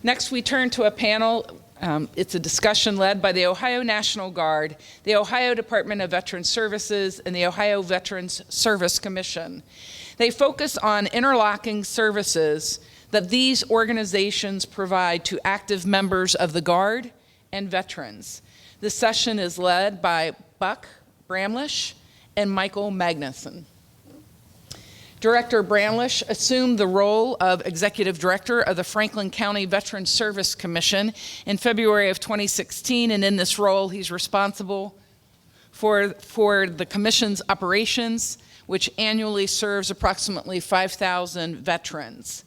Next, we turn to a panel. It's a discussion led by the Ohio National Guard, the Ohio Department of Veterans Services, and the Ohio Veterans Service Commission. They focus on interlocking services that these organizations provide to active members of the Guard and veterans. This session is led by Buck Bramlish and Michael Magnuson. Director Bramlish assumed the role of Executive Director of the Franklin County Veterans Service Commission in February of 2016, and in this role, he's responsible for the Commission's operations, which annually serves approximately 5,000 veterans.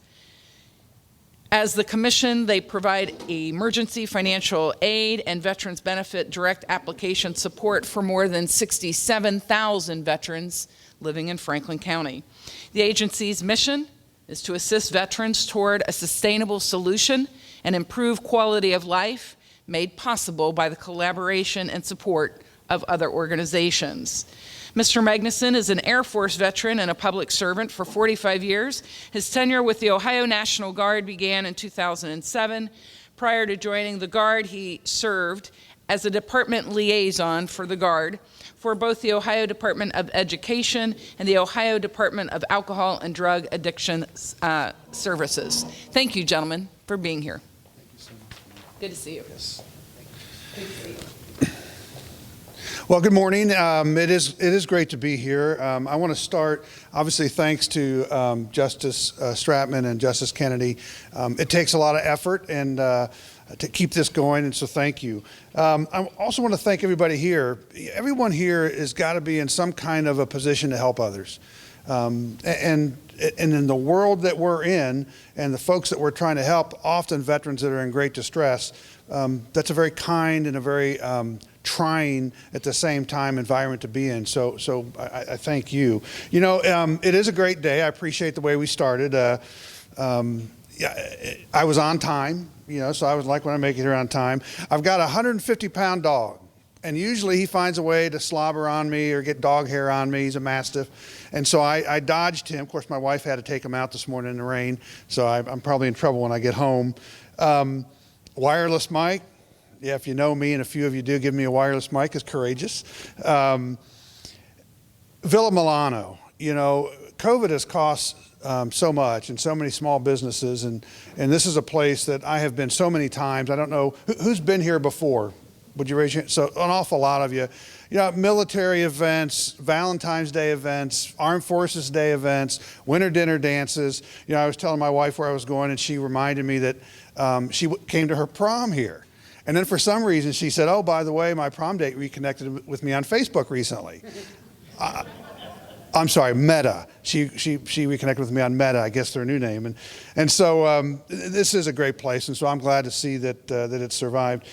As the Commission, they provide emergency financial aid and veterans benefit direct application support for more than 67,000 veterans living in Franklin County. The agency's mission is to assist veterans toward a sustainable solution and improve quality of life made possible by the collaboration and support of other organizations. Mr. Magnuson is an Air Force veteran and a public servant for 45 years. His tenure with the Ohio National Guard began in 2007. Prior to joining the Guard, he served as a department liaison for the Guard for both the Ohio Department of Education and the Ohio Department of Alcohol and Drug Addiction Services. Thank you, gentlemen, for being here. Thank you so much. Good to see you. Yes. Good to see you. Well, good morning. It is great to be here. I want to start, obviously, thanks to Justice Stratman and Justice Kennedy. It takes a lot of effort and to keep this going, and so thank you. I also want to thank everybody here. Everyone here has got to be in some kind of a position to help others. And in the world that we're in, and the folks that we're trying to help, often veterans that are in great distress, that's a very kind and a very trying at the same time environment to be in. So I thank you. You know, it is a great day. I appreciate the way we started. I was on time, you know, so I was like when I make it here on time. I've got a 150-pound dog, and usually he finds a way to slobber on me or get dog hair on me. He's a Mastiff. And so I dodged him. Of course, my wife had to take him out this morning in the rain, so I'm probably in trouble when I get home. Wireless mic. Yeah, if you know me, and a few of you do, give me a wireless mic. It's courageous. Villa Milano. You know, COVID has cost so much and so many small businesses, and this is a place that I have been so many times. I don't know, who's been here before? Would you raise your hand? So an awful lot of you. You know, military events, Valentine's Day events, Armed Forces Day events, winter dinner dances. You know, I was telling my wife where I was going, and she reminded me that she came to her prom here. And then for some reason she said, oh, by the way, my prom date reconnected with me on Facebook recently. I'm sorry, Meta. She reconnected with me on Meta, I guess their new name. And so this is a great place, and so I'm glad to see that it survived.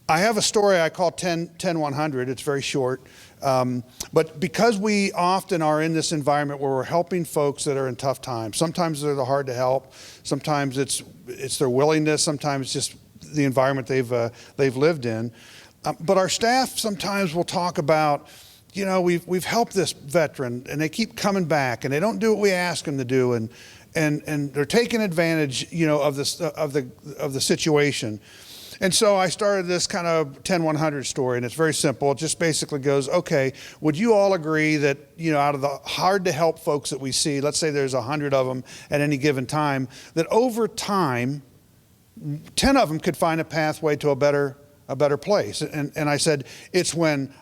I have a story I call 10-100. It's very short. But because we often are in this environment where we're helping folks that are in tough times, sometimes they're hard to help, sometimes it's their willingness, sometimes it's just the environment they've lived in. But our staff sometimes will talk about, you know, we've helped this veteran and they keep coming back and they don't do what we ask them to do, and they're taking advantage, you know, of the situation. And so I started this kind of 10-100 story, and it's very simple. It just basically goes, okay, would you all agree that, you know, out of the hard to help folks that we see, let's say there's 100 of them at any given time, that over time 10 of them could find a pathway to a better place. And I said, it's when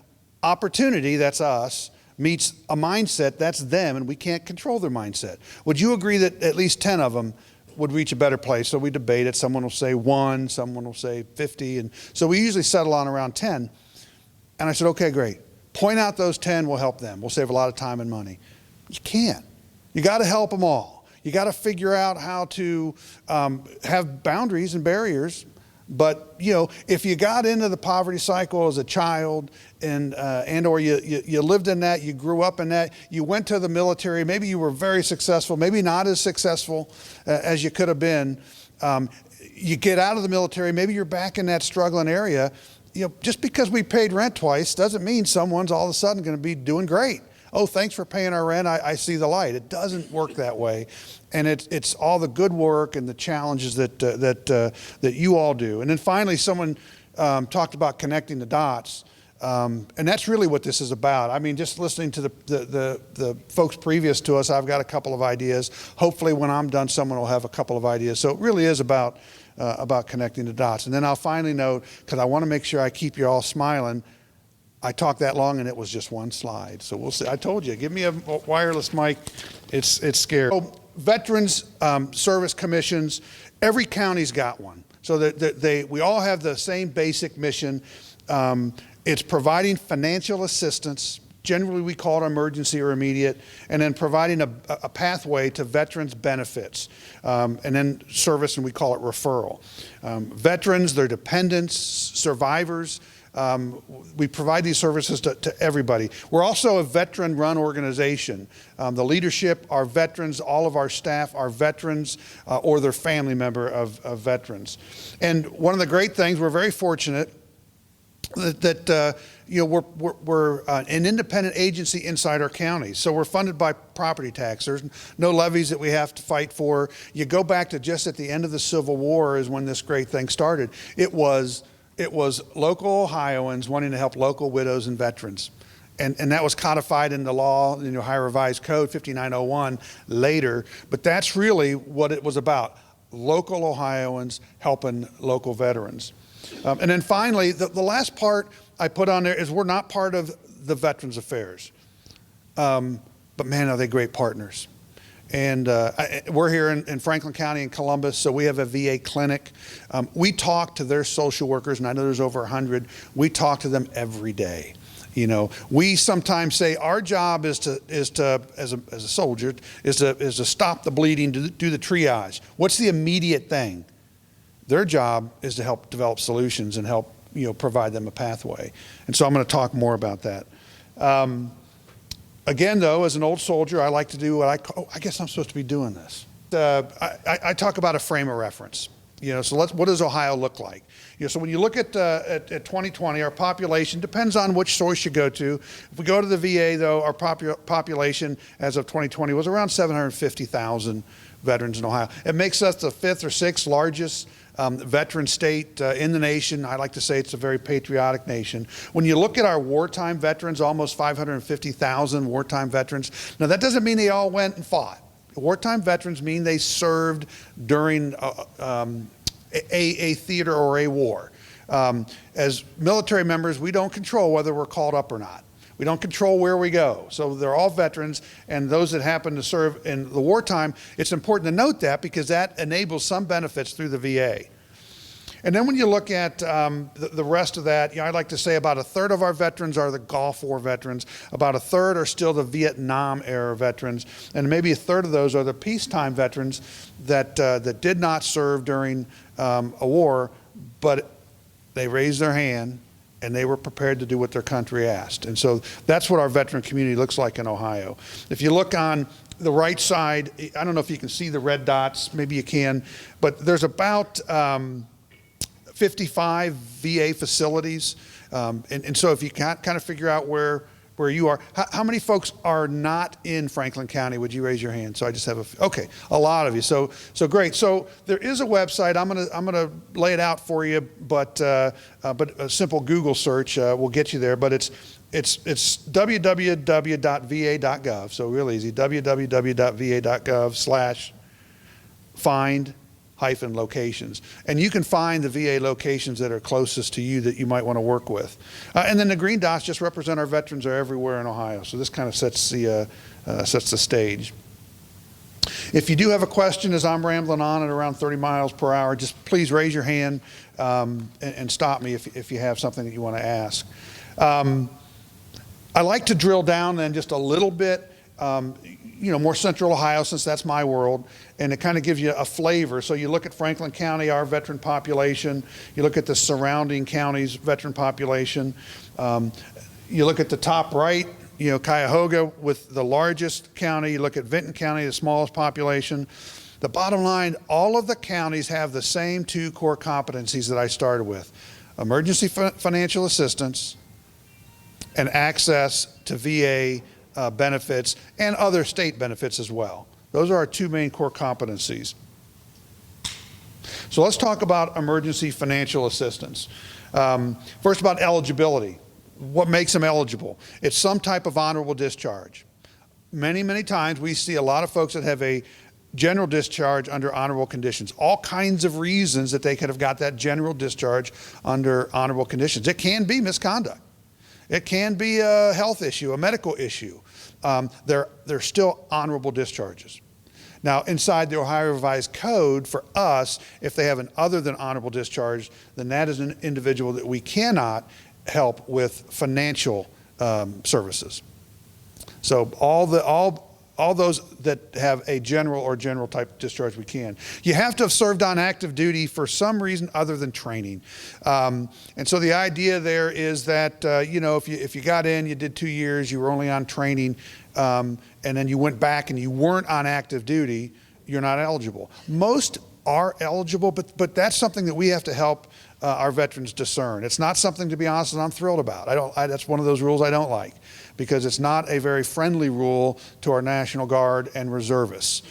opportunity, that's us, meets a mindset, that's them, and we can't control their mindset. Would you agree that at least 10 of them would reach a better place? So we debate it. Someone will say 1, someone will say 50. And so we usually settle on around 10. And I said, okay, great. Point out those 10, we'll help them. We'll save a lot of time and money. You can't. You got to help them all. You got to figure out how to have boundaries and barriers. But, you know, if you got into the poverty cycle as a child and or you lived in that, you grew up in that, you went to the military, maybe you were very successful, maybe not as successful as you could have been. You get out of the military, maybe you're back in that struggling area. You know, just because we paid rent twice doesn't mean someone's all of a sudden going to be doing great. oh, thanks for paying our rent, I see the light. It doesn't work that way. And it's all the good work and the challenges that you all do. And then finally, someone talked about connecting the dots. And that's really what this is about. I mean, just listening to the folks previous to us, I've got a couple of ideas. Hopefully when I'm done, someone will have a couple of ideas. So it really is about connecting the dots. And then I'll finally note, because I want to make sure I keep you all smiling, I talked that long and it was just one slide. So we'll see. I told you, give me a wireless mic. It's scary. So veterans service commissions, every county's got one. So we all have the same basic mission. It's providing financial assistance. Generally, we call it emergency or immediate, and then providing a pathway to veterans' benefits, and then service, and we call it referral. Veterans, their dependents, survivors, we provide these services to everybody. We're also a veteran-run organization. The leadership are veterans. All of our staff are veterans or their family member of veterans. And one of the great things, we're very fortunate that we're an independent agency inside our county. So we're funded by property tax. There's no levies that we have to fight for. You go back to just at the end of the Civil War is when this great thing started. It was local Ohioans wanting to help local widows and veterans. And that was codified in the law, in the Ohio Revised Code 5901 later. But that's really what it was about, local Ohioans helping local veterans. And then finally, the last part I put on there is we're not part of the Veterans Affairs. But man, are they great partners. And we're here in Franklin County in Columbus, so we have a VA clinic. We talk to their social workers, and I know there's over 100. We talk to them every day. You know, we sometimes say our job is to as a soldier is to stop the bleeding, to do the triage. What's the immediate thing? Their job is to help develop solutions and help provide them a pathway. And so I'm going to talk more about that. Again, though, as an old soldier, I like to do what I guess I'm supposed to be doing this. I talk about a frame of reference. So what does Ohio look like? So when you look at 2020, our population depends on which source you go to. If we go to the VA, though, our population as of 2020 was around 750,000 veterans in Ohio. It makes us the 5th or 6th largest veteran state in the nation. I like to say it's a very patriotic nation. When you look at our wartime veterans, almost 550,000 wartime veterans. Now that doesn't mean they all went and fought. Wartime veterans mean they served during a theater or a war. As military members, we don't control whether we're called up or not. We don't control where we go. So they're all veterans, and those that happen to serve in the wartime, it's important to note that because that enables some benefits through the VA. And then when you look at the rest of that, I'd like to say about 1/3 of our veterans are the Gulf War veterans. About 1/3 are still the Vietnam era veterans. And maybe 1/3 of those are the peacetime veterans that did not serve during a war, but they raised their hand and they were prepared to do what their country asked. And so that's what our veteran community looks like in Ohio. If you look on the right side, I don't know if you can see the red dots, maybe you can, but there's about 55 VA facilities. And so if you can't kind of figure out where you are, how many folks are not in Franklin County? Would you raise your hand? So I just have okay, a lot of you. So great. So there is a website. I'm gonna lay it out for you, but a simple Google search will get you there. But it's www.va.gov. So real easy. www.va.gov/find-locations. And you can find the VA locations that are closest to you that you might want to work with. And then the green dots just represent our veterans are everywhere in Ohio. So this kind of sets the stage. If you do have a question as I'm rambling on at around 30 miles per hour, just please raise your hand and stop me if you have something that you want to ask. I like to drill down then just a little bit, more central Ohio, since that's my world, and it kind of gives you a flavor. So you look at Franklin County, our veteran population, you look at the surrounding counties' veteran population, you look at the top right, Cuyahoga with the largest county, you look at Vinton County, the smallest population. The bottom line, all of the counties have the same 2 core competencies that I started with: emergency financial assistance and access to VA benefits and other state benefits as well. Those are our two main core competencies. So let's talk about emergency financial assistance. First, about eligibility. What makes them eligible? It's some type of honorable discharge. Many, many times we see a lot of folks that have a general discharge under honorable conditions. All kinds of reasons that they could have got that general discharge under honorable conditions. It can be misconduct. It can be a health issue, a medical issue. They're still honorable discharges. Now, inside the Ohio Revised Code, for us, if they have an other than honorable discharge, then that is an individual that we cannot help with financial services. So all those that have a general or general type discharge, we can. You have to have served on active duty for some reason other than training. And so the idea there is that, if you got in, you did 2 years, you were only on training, and then you went back and you weren't on active duty, you're not eligible. Most are eligible, but that's something that we have to help our veterans discern. It's not something, to be honest, that I'm thrilled about. That's one of those rules I don't like, because it's not a very friendly rule to our National Guard and reservists.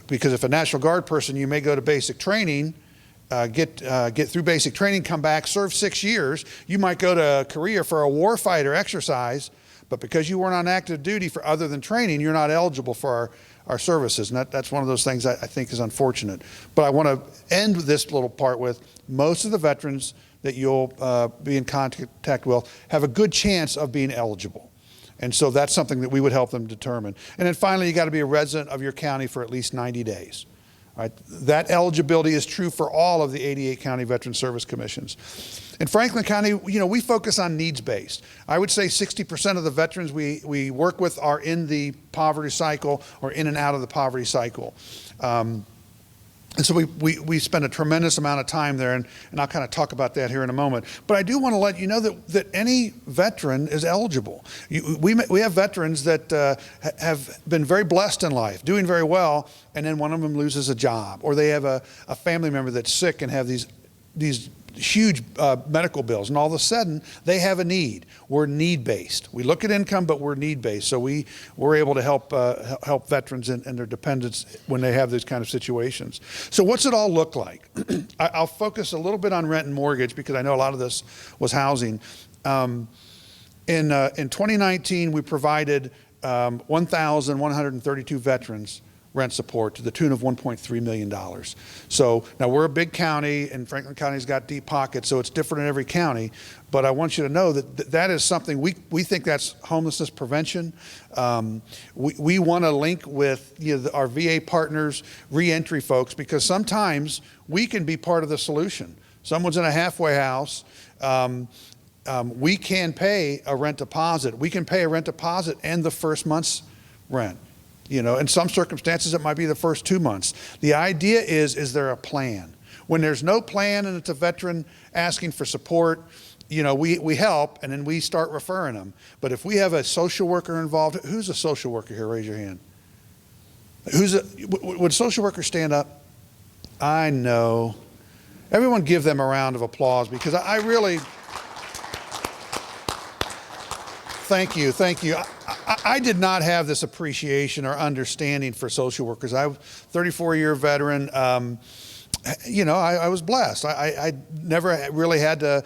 Because if a National Guard person, you may go to basic training, get through basic training, come back, serve 6 years. You might go to Korea for a warfighter exercise, but because you weren't on active duty for other than training, you're not eligible for our services. And that's one of those things I think is unfortunate. But I want to end this little part with, most of the veterans that you'll be in contact with have a good chance of being eligible. And so that's something that we would help them determine. And then finally, you got to be a resident of your county for at least 90 days. Right? That eligibility is true for all of the 88 county veteran service commissions. In Franklin County, we focus on needs-based. I would say 60% of the veterans we work with are in the poverty cycle or in and out of the poverty cycle. And so we spend a tremendous amount of time there, and I'll kind of talk about that here in a moment. But I do want to let you know that any veteran is eligible. We have veterans that have been very blessed in life, doing very well, and then one of them loses a job, or they have a family member that's sick and have these huge medical bills, and all of a sudden they have a need. We're need-based. We look at income, but we're need-based. So we're able to help veterans and their dependents when they have these kind of situations. So what's it all look like? I'll focus a little bit on rent and mortgage, because I know a lot of this was housing. In 2019, we provided 1,132 veterans rent support to the tune of $1.3 million. So now, we're a big county, and Franklin County's got deep pockets, so it's different in every county. But I want you to know that is something we think that's homelessness prevention. We want to link with our VA partners, reentry folks, because sometimes we can be part of the solution. Someone's in a halfway house. We can pay a rent deposit. We can pay a rent deposit and the first month's rent. In some circumstances, it might be the first 2 months. The idea is there a plan? When there's no plan and it's a veteran asking for support, we help, and then we start referring them. But if we have a social worker involved, who's a social worker here? Raise your hand. Would social workers stand up? I know. Everyone give them a round of applause, because I really... Thank you. I did not have this appreciation or understanding for social workers. I'm a 34-year veteran. I was blessed. I never really had to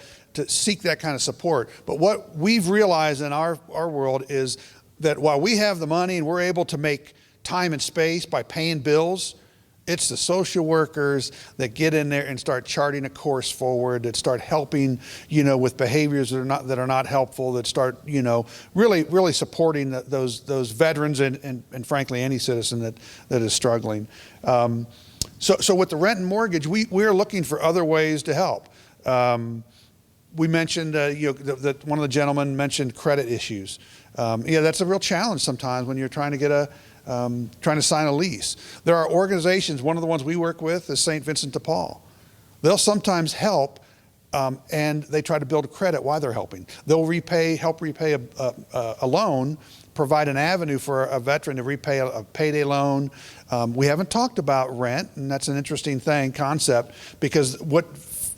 seek that kind of support. But what we've realized in our world is that while we have the money and we're able to make time and space by paying bills, it's the social workers that get in there and start charting a course forward, that start helping, with behaviors that are not helpful, that start, really supporting those veterans and frankly any citizen that is struggling. So with the rent and mortgage, we're looking for other ways to help. We mentioned, that one of the gentlemen mentioned credit issues. That's a real challenge sometimes when you're trying to trying to sign a lease. There are organizations, one of the ones we work with is St. Vincent de Paul. They'll sometimes help, and they try to build credit while they're helping. They'll help repay a loan, provide an avenue for a veteran to repay a payday loan. We haven't talked about rent, and that's an interesting concept, because what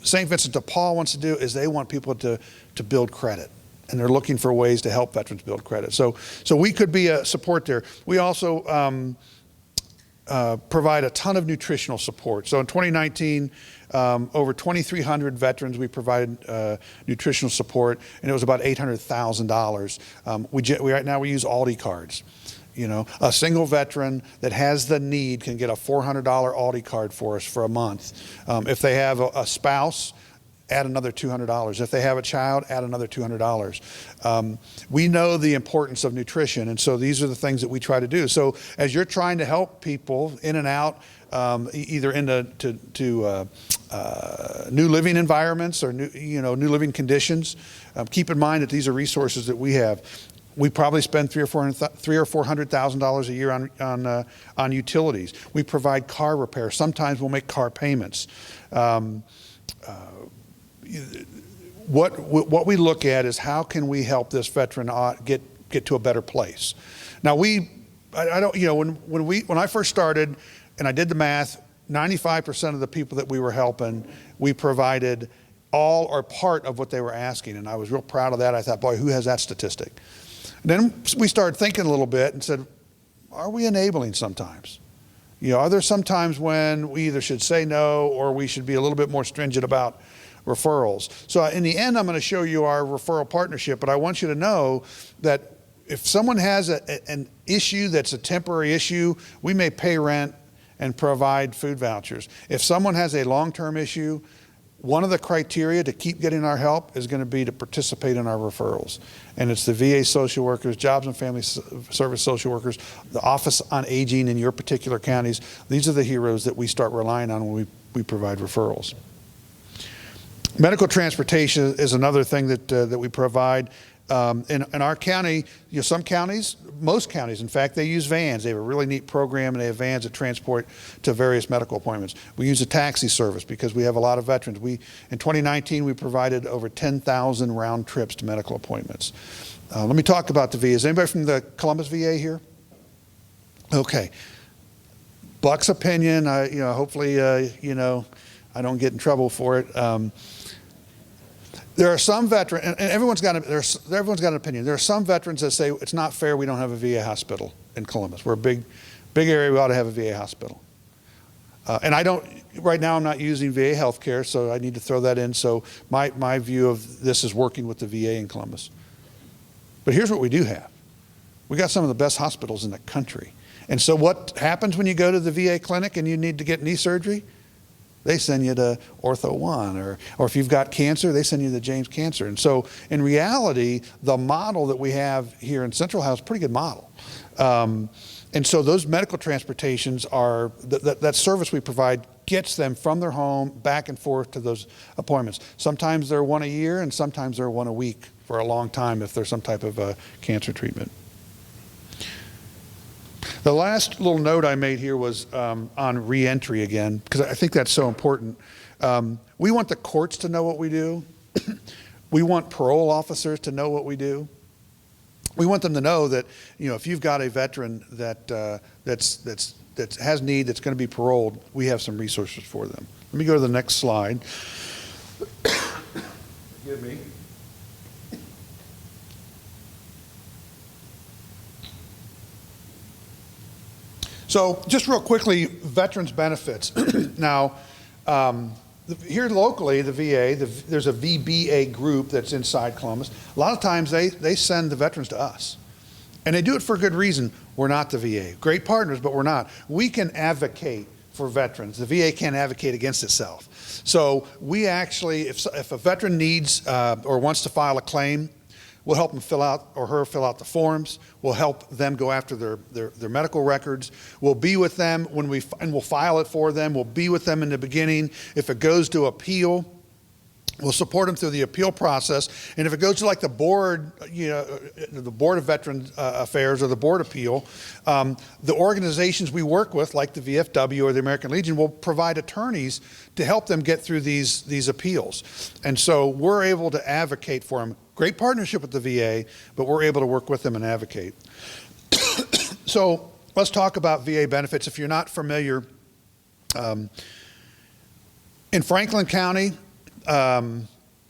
St. Vincent de Paul wants to do is they want people to build credit. and they're looking for ways to help veterans build credit. So we could be a support there. We also provide a ton of nutritional support. So in 2019, over 2,300 veterans we provided nutritional support, and it was about $800,000. Right now we use Aldi cards. You know, a single veteran that has the need can get a $400 Aldi card for us for a month. If they have a spouse, add another $200. If they have a child, add another $200. We know the importance of nutrition, and so these are the things that we try to do. So as you're trying to help people in and out, either into new living environments or new living conditions, keep in mind that these are resources that we have. We probably spend $300,000 or $400,000 a year on utilities. We provide car repair. Sometimes we'll make car payments. What we look at is how can we help this veteran get to a better place. Now when I first started and I did the math, 95% of the people that we were helping, we provided all or part of what they were asking, and I was real proud of that. I thought, boy, who has that statistic? And then we started thinking a little bit and said, are we enabling sometimes? You know, are there some times when we either should say no or we should be a little bit more stringent about referrals? So in the end, I'm going to show you our referral partnership, but I want you to know that if someone has an issue that's a temporary issue, we may pay rent and provide food vouchers. If someone has a long-term issue, one of the criteria to keep getting our help is going to be to participate in our referrals. And it's the VA social workers, Jobs and Family Service social workers, the Office on Aging in your particular counties. These are the heroes that we start relying on when we provide referrals. Medical transportation is another thing that we provide. In our county, some counties, most counties, in fact, they use vans. They have a really neat program, and they have vans that transport to various medical appointments. We use a taxi service because we have a lot of veterans. In 2019, we provided over 10,000 round trips to medical appointments. Let me talk about the VA. Is anybody from the Columbus VA here? Okay. Buck's opinion. Hopefully, I don't get in trouble for it. There are some veterans, and everyone's got an opinion. There are some veterans that say it's not fair we don't have a VA hospital in Columbus. We're a big area. We ought to have a VA hospital. And right now I'm not using VA healthcare, so I need to throw that in. So my view of this is working with the VA in Columbus. But here's what we do have. We got some of the best hospitals in the country. And so what happens when you go to the VA clinic and you need to get knee surgery? They send you to Ortho One, or if you've got cancer, they send you to James Cancer. And so in reality, the model that we have here in Central Ohio is a pretty good model. And so those medical transportations are, that service we provide gets them from their home back and forth to those appointments. Sometimes they're one a year, and sometimes they're one a week for a long time if there's some type of cancer treatment. The last little note I made here was on reentry again, because I think that's so important. We want the courts to know what we do. We want parole officers to know what we do. We want them to know that, if you've got a veteran that has need, that's going to be paroled, we have some resources for them. Let me go to the next slide. Forgive me. So just real quickly, veterans benefits. Now, here locally, the VA, there's a VBA group that's inside Columbus. A lot of times they send the veterans to us. And they do it for a good reason. We're not the VA. Great partners, but we're not. We can advocate for veterans. The VA can't advocate against itself. So we actually, if a veteran needs or wants to file a claim, we'll help him fill out the forms. We'll help them go after their medical records. We'll be with them and we'll file it for them. We'll be with them in the beginning. If it goes to appeal, we'll support them through the appeal process. And if it goes to like the board, the Board of Veterans Affairs or the Board Appeal, the organizations we work with, like the VFW or the American Legion, will provide attorneys to help them get through these appeals. And so we're able to advocate for them. Great partnership with the VA, but we're able to work with them and advocate. So let's talk about VA benefits. If you're not familiar, in Franklin County,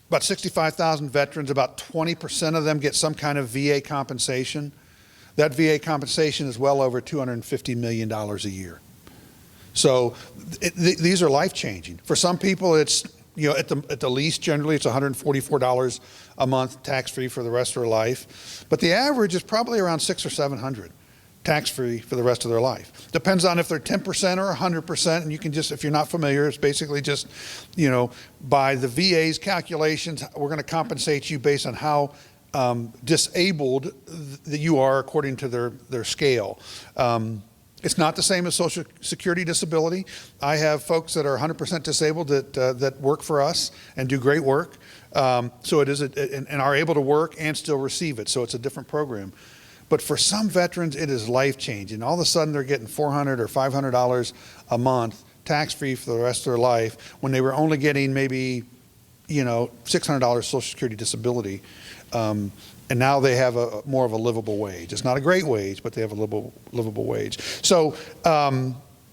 about 65,000 veterans, about 20% of them get some kind of VA compensation. That VA compensation is well over $250 million a year. So these are life-changing. For some people, it's, at the least, generally, it's $144 a month tax-free for the rest of their life. But the average is probably around $600 or $700 tax-free for the rest of their life. Depends on if they're 10% or 100%, and you can just, if you're not familiar, it's basically just, by the VA's calculations, we're going to compensate you based on how disabled that you are according to their scale. It's not the same as Social Security disability. I have folks that are 100% disabled that work for us and do great work. So it is, and are able to work and still receive it. So it's a different program. But for some veterans, it is life-changing. All of a sudden, they're getting $400 or $500 a month tax-free for the rest of their life when they were only getting maybe, $600 Social Security disability. And now they have more of a livable wage. It's not a great wage, but they have a livable wage. So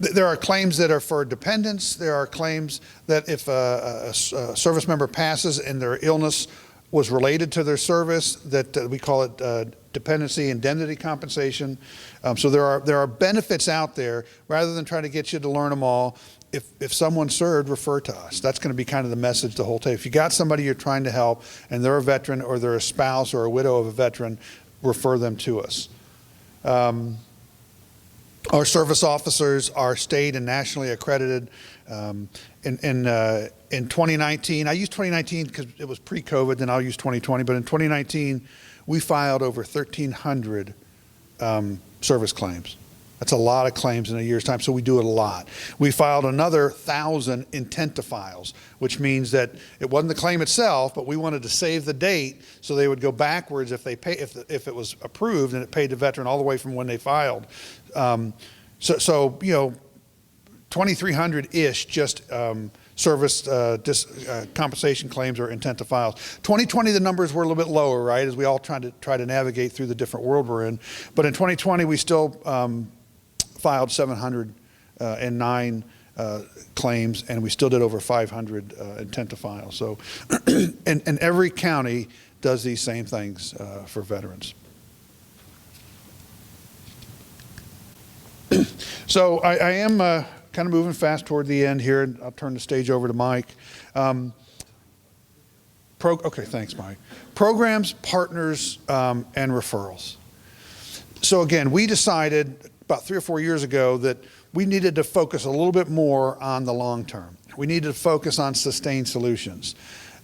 there are claims that are for dependents. There are claims that if a service member passes and their illness was related to their service, that we call it dependency indemnity compensation. So there are benefits out there. Rather than trying to get you to learn them all, if someone served, refer to us. That's going to be kind of the message the whole time. If you got somebody you're trying to help and they're a veteran or they're a spouse or a widow of a veteran, refer them to us. Our service officers are state and nationally accredited. In 2019, I use 2019 because it was pre-COVID, then I'll use 2020, but in 2019, we filed over 1,300 service claims. That's a lot of claims in a year's time, so we do it a lot. We filed another 1,000 intent to files, which means that it wasn't the claim itself, but we wanted to save the date so they would go backwards if if it was approved and it paid the veteran all the way from when they filed. So 2,300-ish just service compensation claims or intent to files. 2020, the numbers were a little bit lower, right, as we all try to navigate through the different world we're in. But in 2020, we still filed 709 claims, and we still did over 500 intent to file. So, and every county does these same things for veterans. So I am kind of moving fast toward the end here, and I'll turn the stage over to Mike. Okay, thanks, Mike. Programs, partners, and referrals. So again, we decided about 3 or 4 years ago that we needed to focus a little bit more on the long term. We needed to focus on sustained solutions.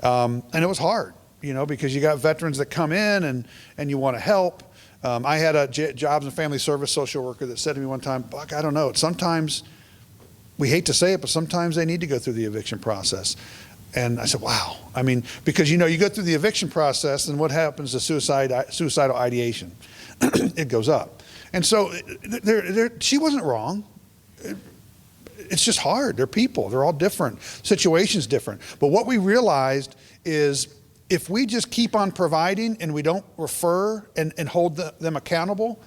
And it was hard, because you got veterans that come in and you want to help. I had a jobs and family service social worker that said to me one time, Buck, I don't know, sometimes, we hate to say it, but sometimes they need to go through the eviction process. And I said, wow. I mean, because you go through the eviction process, and what happens to suicidal ideation? It goes up. And so she wasn't wrong. It's just hard. They're people. They're all different. Situations different. But what we realized is if we just keep on providing and we don't refer and hold them accountable,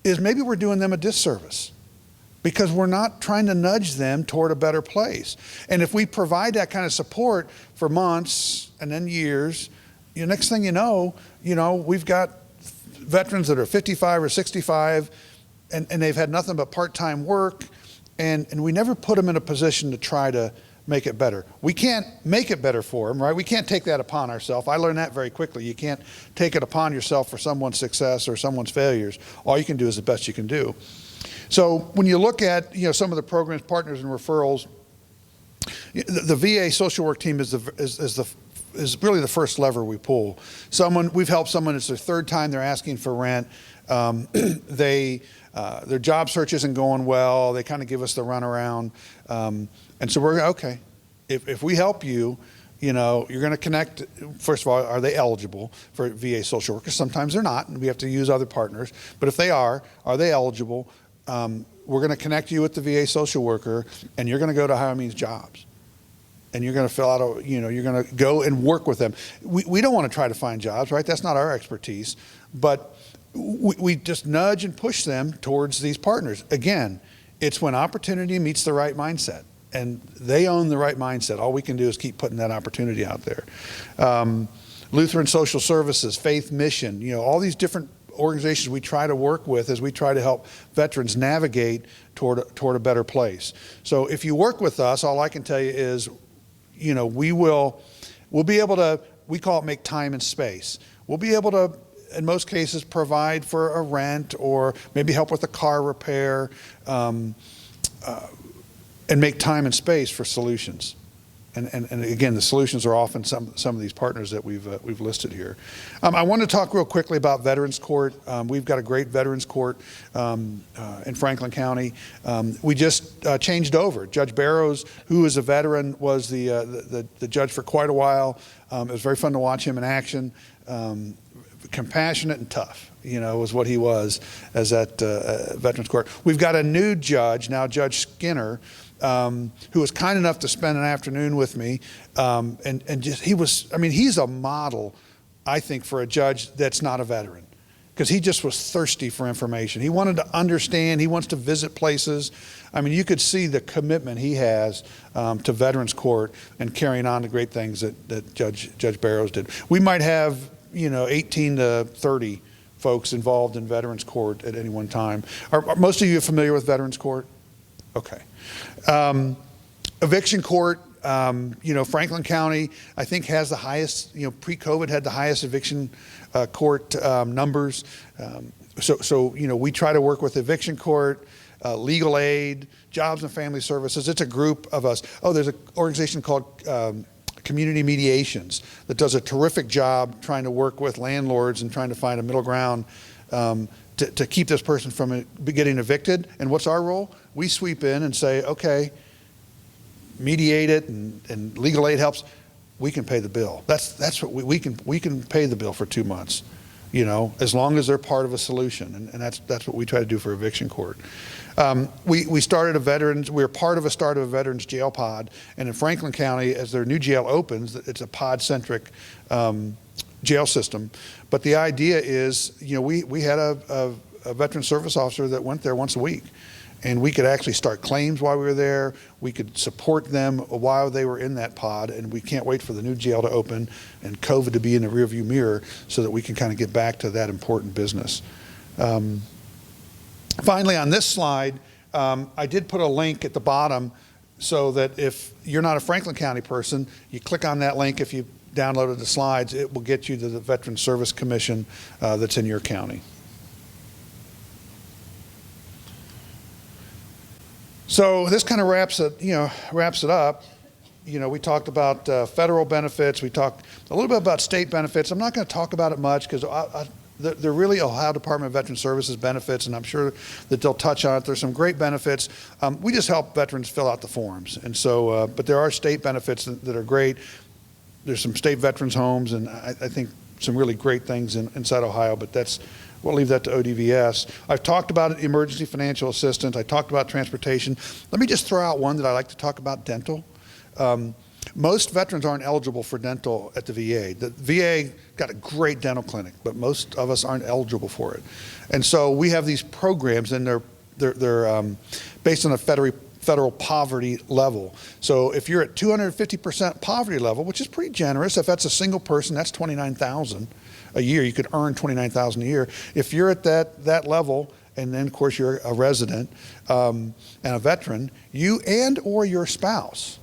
is maybe we're doing them a disservice, because we're not trying to nudge them toward a better place. And if we provide that kind of support for months and then years, next thing you know, we've got veterans that are 55 or 65 and they've had nothing but part-time work, and we never put them in a position to try to make it better. We can't make it better for them, right? We can't take that upon ourselves. I learned that very quickly. You can't take it upon yourself for someone's success or someone's failures. All you can do is the best you can do. So when you look at some of the programs, partners, and referrals, the VA social work team is really the first lever we pull. We've helped someone, it's their third time they're asking for rent. Their job search isn't going well. They kind of give us the runaround. And so we're okay. If we help you, you're going to connect. First of all, are they eligible for VA social workers? Sometimes they're not, and we have to use other partners. But if they are they eligible? We're going to connect you with the VA social worker, and you're going to go to Ohio Means Jobs. And you're going to fill out, you're going to go and work with them. We don't want to try to find jobs, right? That's not our expertise. But we just nudge and push them towards these partners. Again, it's when opportunity meets the right mindset. And they own the right mindset. All we can do is keep putting that opportunity out there. Lutheran Social Services, Faith Mission, all these different organizations we try to work with as we try to help veterans navigate toward a better place. So if you work with us, all I can tell you is, we'll be able to, we call it make time and space. We'll be able to, in most cases, provide for a rent or maybe help with a car repair, and make time and space for solutions. And again, the solutions are often some of these partners that we've listed here. I want to talk real quickly about Veterans Court. We've got a great Veterans Court in Franklin County. We just changed over. Judge Barrows, who is a veteran, was the judge for quite a while. It was very fun to watch him in action. Compassionate and tough, was what he was as at Veterans Court. We've got a new judge now, Judge Skinner, who was kind enough to spend an afternoon with me, and just he's a model, I think, for a judge that's not a veteran, because he just was thirsty for information. He wanted to understand. He wants to visit places. You could see the commitment he has to Veterans Court and carrying on the great things that Judge Barrows did. We might have 18 to 30 folks involved in Veterans Court at any one time. Are most of you familiar with Veterans Court? Okay. Eviction court, Franklin County, I think, has the highest, pre-COVID had the highest eviction court numbers. So we try to work with eviction court, legal aid, jobs and family services. It's a group of us. Oh, there's an organization called Community Mediations that does a terrific job trying to work with landlords and trying to find a middle ground to keep this person from getting evicted. And what's our role? We sweep in and say, okay, mediate it, and legal aid helps. We can pay the bill. That's what we can pay the bill for 2 months, as long as they're part of a solution. And that's what we try to do for eviction court. We started we're part of a start of a veterans jail pod, and in Franklin County, as their new jail opens, it's a pod-centric jail system. But the idea is, we had a veteran service officer that went there once a week, and we could actually start claims while we were there. We could support them while they were in that pod, and we can't wait for the new jail to open and COVID to be in the rearview mirror so that we can kind of get back to that important business. Finally, on this slide, I did put a link at the bottom so that if you're not a Franklin County person, you click on that link. If you downloaded the slides, it will get you to the Veteran Service Commission that's in your county. So this kind of wraps it up. We talked about federal benefits. We talked a little bit about state benefits. I'm not going to talk about it much because they're really Ohio Department of Veteran Services benefits, and I'm sure that they'll touch on it. There's some great benefits. We just help veterans fill out the forms, and so, but there are state benefits that are great. There's some state veterans homes, and I think some really great things inside Ohio, but we'll leave that to ODVS. I've talked about emergency financial assistance. I talked about transportation. Let me just throw out one that I like to talk about: dental. Most veterans aren't eligible for dental at the VA. The VA got a great dental clinic, but most of us aren't eligible for it. And so we have these programs, and they're based on a federal poverty level. So if you're at 250% poverty level, which is pretty generous, if that's a single person, that's $29,000 a year. You could earn $29,000 a year. If you're at that level, and then of course you're a resident and a veteran, you and or your spouse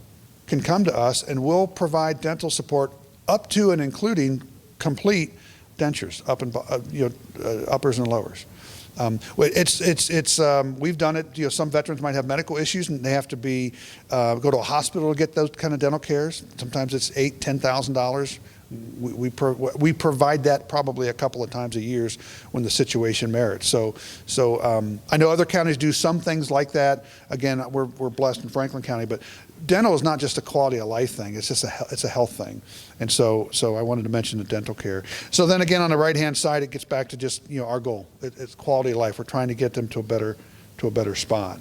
can come to us, and we'll provide dental support up to and including complete dentures, uppers and lowers. We've done it. Some veterans might have medical issues, and they have to go to a hospital to get those kind of dental cares. Sometimes it's $8,000-$10,000. We provide that probably a couple of times a year when the situation merits. So I know other counties do some things like that. Again, we're blessed in Franklin County, but dental is not just a quality of life thing. It's just it's a health thing. And so I wanted to mention the dental care. So then again, on the right-hand side, it gets back to just our goal. It's quality of life. We're trying to get them to a better spot.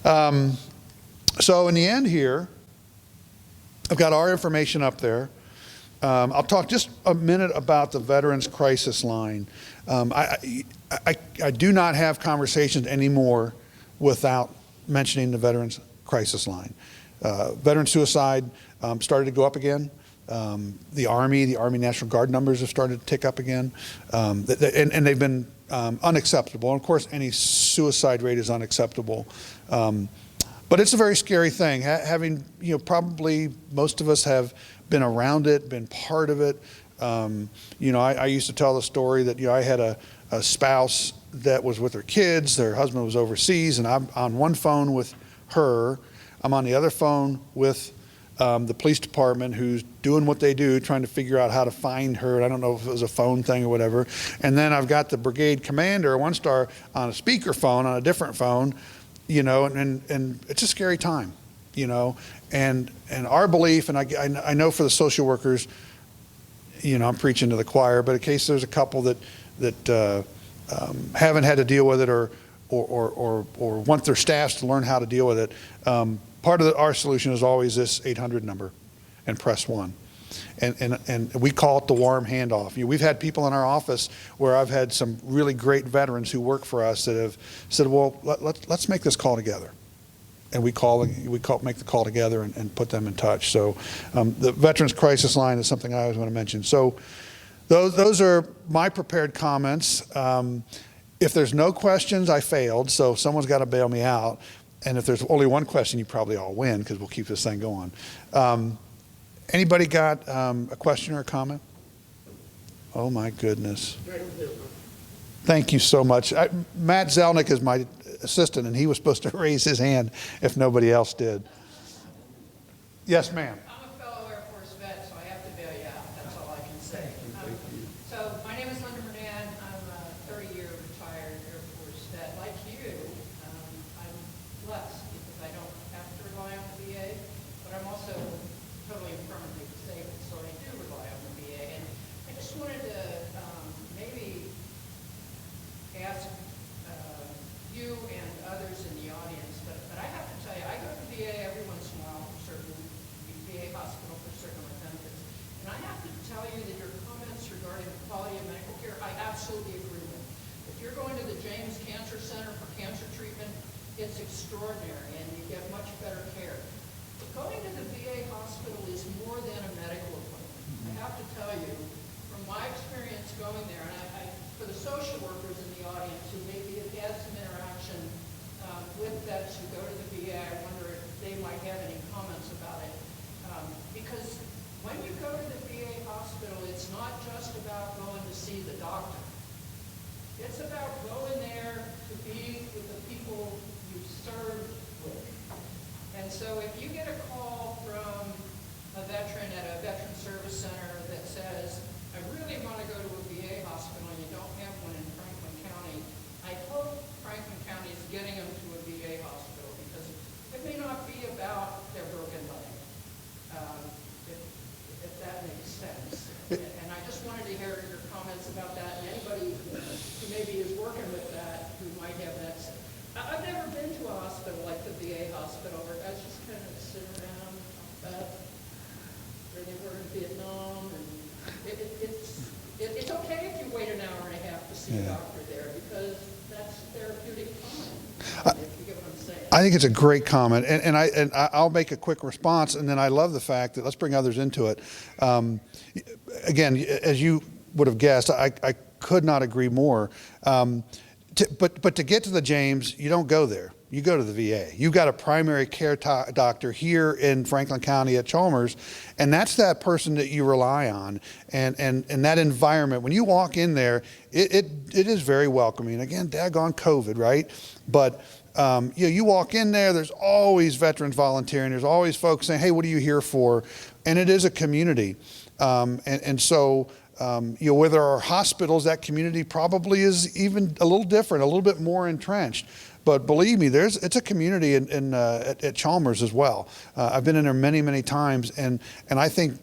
So in the end here, I've got our information up there. I'll talk just a minute about the Veterans Crisis Line. I do not have conversations anymore without mentioning the Veterans Crisis Line. Veteran suicide started to go up again. The Army National Guard numbers have started to tick up again, and they've been unacceptable. And of course, any suicide rate is unacceptable. But it's a very scary thing. Having, probably most of us have been around it, been part of it. I used to tell the story that, I had a spouse that was with her kids, their husband was overseas, and I'm on one phone with her. I'm on the other phone with the police department, who's doing what they do, trying to figure out how to find her. I don't know if it was a phone thing or whatever. And then I've got the brigade commander, one star, on a speakerphone, on a different phone, and it's a scary time, and our belief, and I know for the social workers, I'm preaching to the choir, but in case there's a couple that haven't had to deal with it or want their staffs to learn how to deal with it, part of our solution is always this 800 number, and press 1. And we call it the warm handoff. We've had people in our office where I've had some really great veterans who work for us that have said, well, let's make this call together. And make the call together and put them in touch. So the Veterans Crisis Line is something I always want to mention. So those are my prepared comments. If there's no questions, I failed, so someone's got to bail me out. And if there's only one question, you probably all win, because we'll keep this thing going. Anybody got a question or a comment? Oh my goodness. Thank you so much. Matt Zelnick is my assistant, and he was supposed to raise his hand if nobody else did. Yes, ma'am. I'm a fellow Air Force vet, so I have to bail you out. That's all I can say. So my name is Linda Bernard. I'm a 30-year retired Air Force vet. Like you, I'm blessed because I don't have to rely on the VA, but I'm also totally and permanently disabled, so I do rely on the VA. And I just wanted to maybe ask you and others in the audience, but I have to tell you, I go to the VA every once in a while for certain, VA hospital for certain of my benefits, and I have to tell you that your comments regarding the quality of medical care, I absolutely agree with. If you're going to the James Cancer Center for cancer treatment, it's extraordinary, and you get much better care. But going to the VA hospital is more than a medical appointment. I have to tell you, from my experience going there, and for the social workers in the audience who maybe have had some interaction with vets who go to the VA, I wonder if they might have any comments about it. Because when you go to the VA hospital, it's not just about going to see the doctor. It's about going there to be with the people you serve with. And so if you get a call from a veteran at a veteran service center that says, I really want to go to a VA hospital and you don't have one in Franklin County, I hope Franklin County is getting them to a VA hospital, because it may not be about their broken leg, if that makes sense. And I just wanted to hear your comments about that, and anybody who maybe is working with that who might have that. I've never been to a hospital like the VA hospital where guys just kind of sit around, where they were in Vietnam, and it's okay if you wait an hour and a half to see a doctor there, because that's therapeutic time, if you get what I'm saying. I think it's a great comment, and I'll make a quick response, and then I love the fact that, let's bring others into it. Again, as you would have guessed, I could not agree more. But to get to the James, you don't go there. You go to the VA. You've got a primary care doctor here in Franklin County at Chalmers, and that's that person that you rely on. And that environment, when you walk in there, it is very welcoming. Again, daggone COVID, right? But you walk in there, there's always veterans volunteering. There's always folks saying, hey, what are you here for? And it is a community. So where there are hospitals, that community probably is even a little different, a little bit more entrenched. But believe me, it's a community at Chalmers as well. I've been in there many, many times, and I think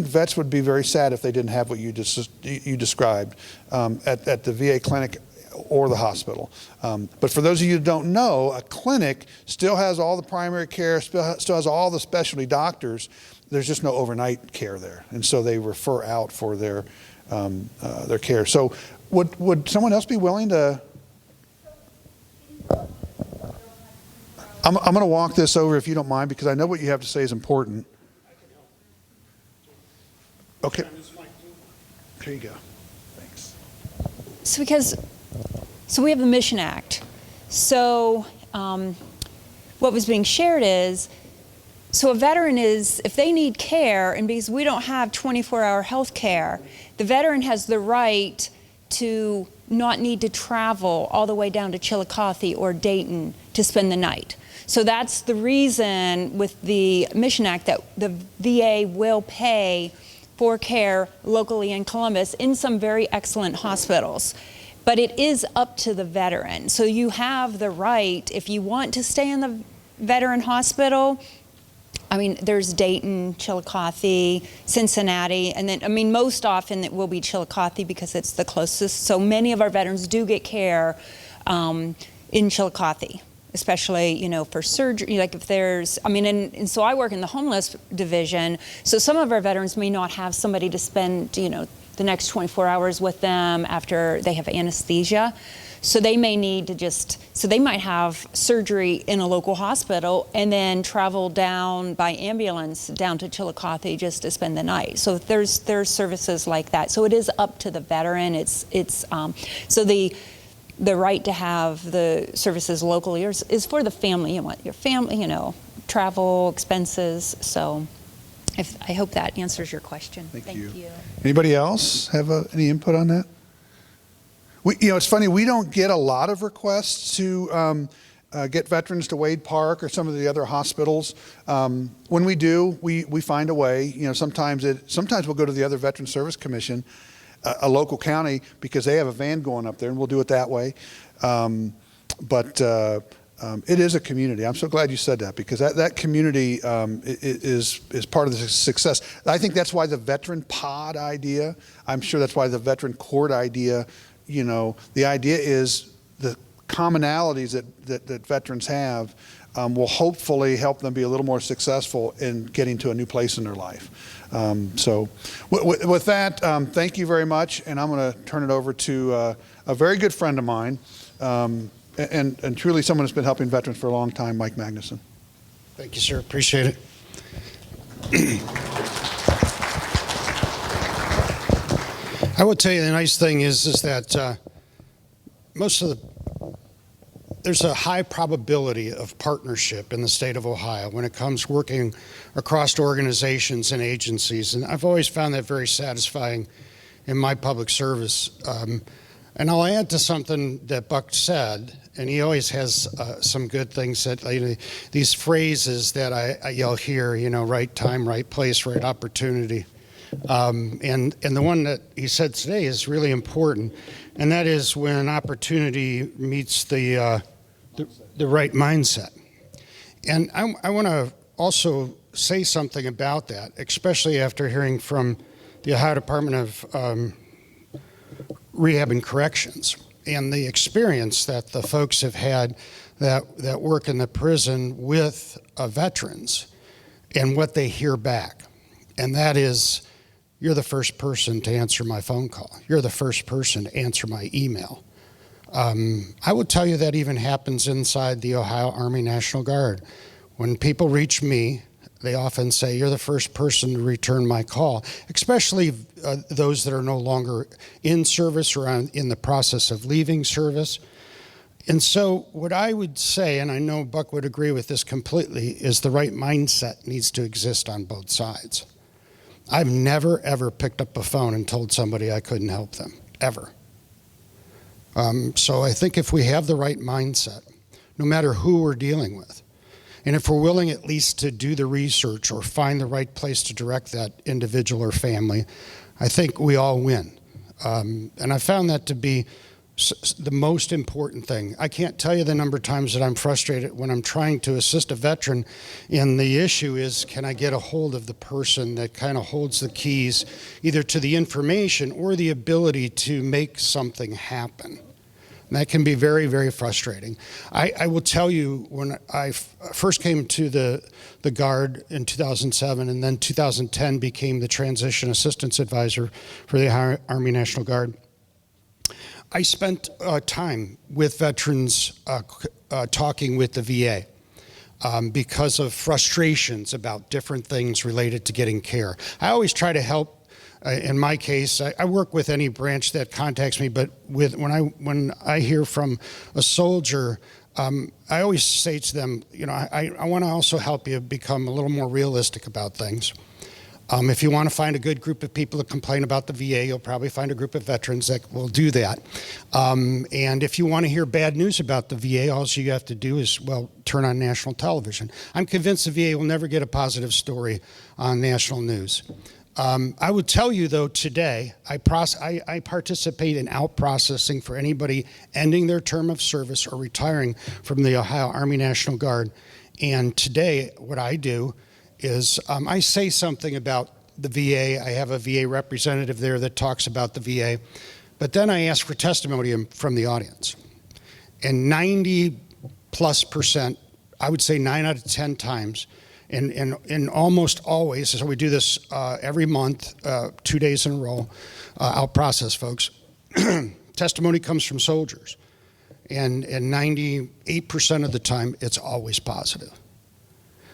vets would be very sad if they didn't have what you described at the VA clinic or the hospital. But for those of you who don't know, a clinic still has all the primary care, still has all the specialty doctors. There's just no overnight care there, and so they refer out for their care. So would someone else be willing to? I'm going to walk this over if you don't mind, because I know what you have to say is important. Okay. Here you go. Thanks. So we have the Mission Act. So what was being shared is, so a veteran is, if they need care, and because we don't have 24-hour health care, the veteran has the right to not need to travel all the way down to Chillicothe or Dayton to spend the night. So that's the reason with the Mission Act that the VA will pay for care locally in Columbus in some very excellent hospitals. But it is up to the veteran. So you have the right, if you want to stay in the veteran hospital, I mean, there's Dayton, Chillicothe, Cincinnati, and then, I mean, most often it will be Chillicothe because it's the closest. So many of our veterans do get care in Chillicothe, especially, you know, for surgery, like if there's, I mean, and so I work in the homeless division, so some of our veterans may not have somebody to spend, you know, the next 24 hours with them after they have anesthesia. So they may need to so they might have surgery in a local hospital and then travel down by ambulance down to Chillicothe just to spend the night. So there's services like that. So it is up to the veteran. So the right to have the services locally is for the family. You want your family, you know, travel expenses. So I hope that answers your question. Thank you. Anybody else have any input on that? You know, it's funny, we don't get a lot of requests to get veterans to Wade Park or some of the other hospitals. When we do, we find a way. You know, sometimes we'll go to the other Veteran Service Commission, a local county, because they have a van going up there, and we'll do it that way. But it is a community. I'm so glad you said that, because that community is part of the success. I think that's why the veteran pod idea, I'm sure that's why the veteran court idea, you know, the idea is the commonalities that veterans have will hopefully help them be a little more successful in getting to a new place in their life. So with that, thank you very much, and I'm going to turn it over to a very good friend of mine, and truly someone who's been helping veterans for a long time, Mike Magnuson. Thank you, sir. Appreciate it. I will tell you the nice thing is that there's a high probability of partnership in the state of Ohio when it comes working across organizations and agencies, and I've always found that very satisfying in my public service. And I'll add to something that Buck said, and he always has some good things that, you know, these phrases that you'll hear, you know, right time, right place, right opportunity. And the one that he said today is really important, and that is when an opportunity meets the right mindset. And I want to also say something about that, especially after hearing from the Ohio Department of Rehab and Corrections and the experience that the folks have had that work in the prison with veterans and what they hear back. And that is, you're the first person to answer my phone call. You're the first person to answer my email. I would tell you that even happens inside the Ohio Army National Guard. When people reach me, they often say, you're the first person to return my call, especially those that are no longer in service or in the process of leaving service. And so what I would say, and I know Buck would agree with this completely, is the right mindset needs to exist on both sides. I've never, ever picked up a phone and told somebody I couldn't help them, ever. So I think if we have the right mindset, no matter who we're dealing with, and if we're willing at least to do the research or find the right place to direct that individual or family, I think we all win. And I found that to be the most important thing. I can't tell you the number of times that I'm frustrated when I'm trying to assist a veteran, and the issue is, can I get a hold of the person that kind of holds the keys either to the information or the ability to make something happen? And that can be very, very frustrating. I will tell you, when I first came to the Guard in 2007, and then 2010 became the Transition Assistance Advisor for the Army National Guard, I spent time with veterans talking with the VA. because of frustrations about different things related to getting care. I always try to help. In my case, I work with any branch that contacts me, but when I hear from a soldier, I always say to them, you know, I want to also help you become a little more realistic about things. If you want to find a good group of people to complain about the VA, you'll probably find a group of veterans that will do that. And if you want to hear bad news about the VA, all you have to do is, well, turn on national television. I'm convinced the VA will never get a positive story on national news. I would tell you, though, today, I participate in out-processing for anybody ending their term of service or retiring from the Ohio Army National Guard. And today, what I do is I say something about the VA. I have a VA representative there that talks about the VA. But then I ask for testimony from the audience. And 90+%, I would say 9 out of 10 times, and almost always, so we do this every month, 2 days in a row, out process folks, testimony comes from soldiers. And 98% of the time, it's always positive.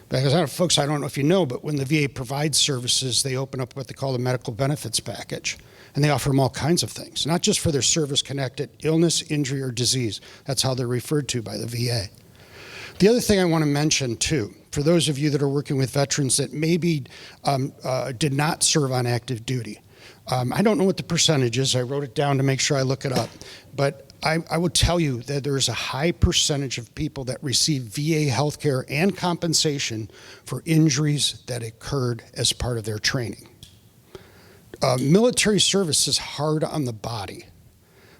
Because folks, I don't know if you know, but when the VA provides services, they open up what they call the medical benefits package. And they offer them all kinds of things, not just for their service-connected illness, injury, or disease. That's how they're referred to by the VA. The other thing I want to mention, too, for those of you that are working with veterans that maybe did not serve on active duty, I don't know what the percentage is. I wrote it down to make sure I look it up. But I will tell you that there is a high percentage of people that receive VA health care and compensation for injuries that occurred as part of their training. Military service is hard on the body.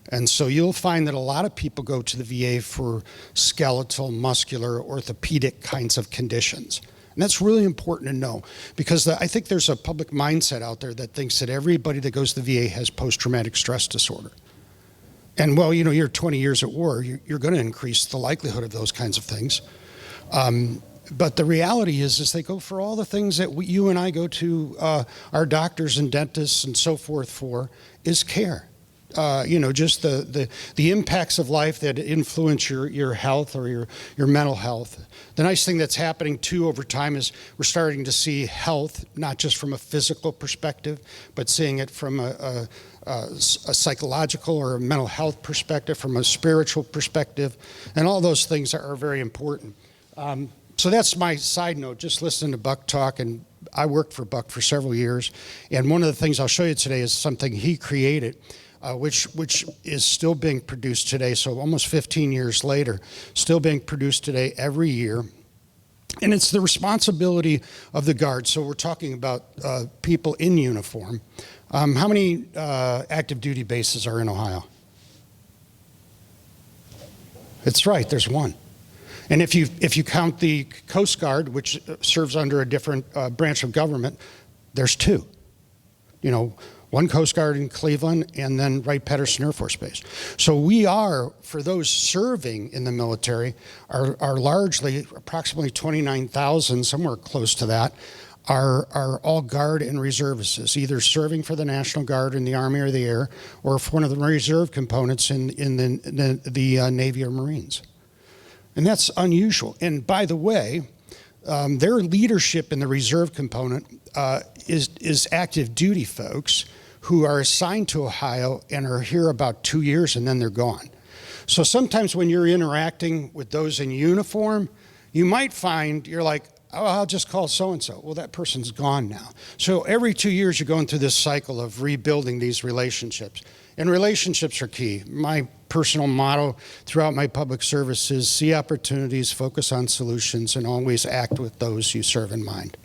And so you'll find that a lot of people go to the VA for skeletal, muscular, orthopedic kinds of conditions. And that's really important to know because I think there's a public mindset out there that thinks that everybody that goes to the VA has post-traumatic stress disorder. And well, you know, you're 20 years at war, you're going to increase the likelihood of those kinds of things. But the reality is they go for all the things that you and I go to our doctors and dentists and so forth for is care. You know, just the impacts of life that influence your health or your mental health. The nice thing that's happening too over time is we're starting to see health, not just from a physical perspective, but seeing it from a psychological or a mental health perspective, from a spiritual perspective, and all those things are very important. So that's my side note, just listening to Buck talk, and I worked for Buck for several years, and one of the things I'll show you today is something he created, which is still being produced today, so almost 15 years later, still being produced today every year. And it's the responsibility of the Guard. So we're talking about people in uniform. How many active duty bases are in Ohio? It's right, there's one. And if you count the Coast Guard, which serves under a different branch of government, there's two. You know, one Coast Guard in Cleveland, and then Wright-Patterson Air Force Base. So we are, for those serving in the military, are largely, approximately 29,000, somewhere close to that, are all Guard and reservists, either serving for the National Guard in the Army or the Air, or for one of the reserve components in the Navy or Marines. And that's unusual. And by the way, their leadership in the reserve component is active duty folks who are assigned to Ohio and are here about 2 years and then they're gone. So sometimes when you're interacting with those in uniform, you might find you're like, oh, I'll just call so-and-so. Well, that person's gone now. So every 2 years you're going through this cycle of rebuilding these relationships. And relationships are key. My personal motto throughout my public service is see opportunities, focus on solutions, and always act with those you serve in mind.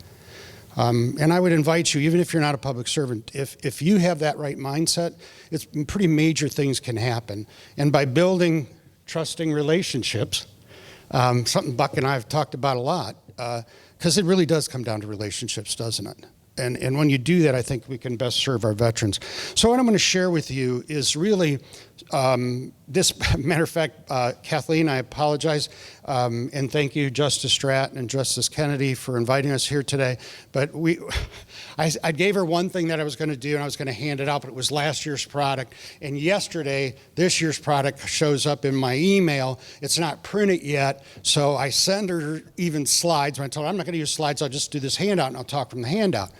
And I would invite you, even if you're not a public servant, if you have that right mindset, it's pretty major things can happen. And by building trusting relationships, something Buck and I have talked about a lot, because it really does come down to relationships, doesn't it? And when you do that, I think we can best serve our veterans. So what I'm going to share with you is really This, matter of fact, Kathleen, I apologize, and thank you, Justice Stratton and Justice Kennedy, for inviting us here today. But I gave her one thing that I was going to do, and I was going to hand it out, but it was last year's product. And yesterday, this year's product shows up in my email. It's not printed yet, so I send her even slides. When I told her I'm not going to use slides, I'll just do this handout, and I'll talk from the handout.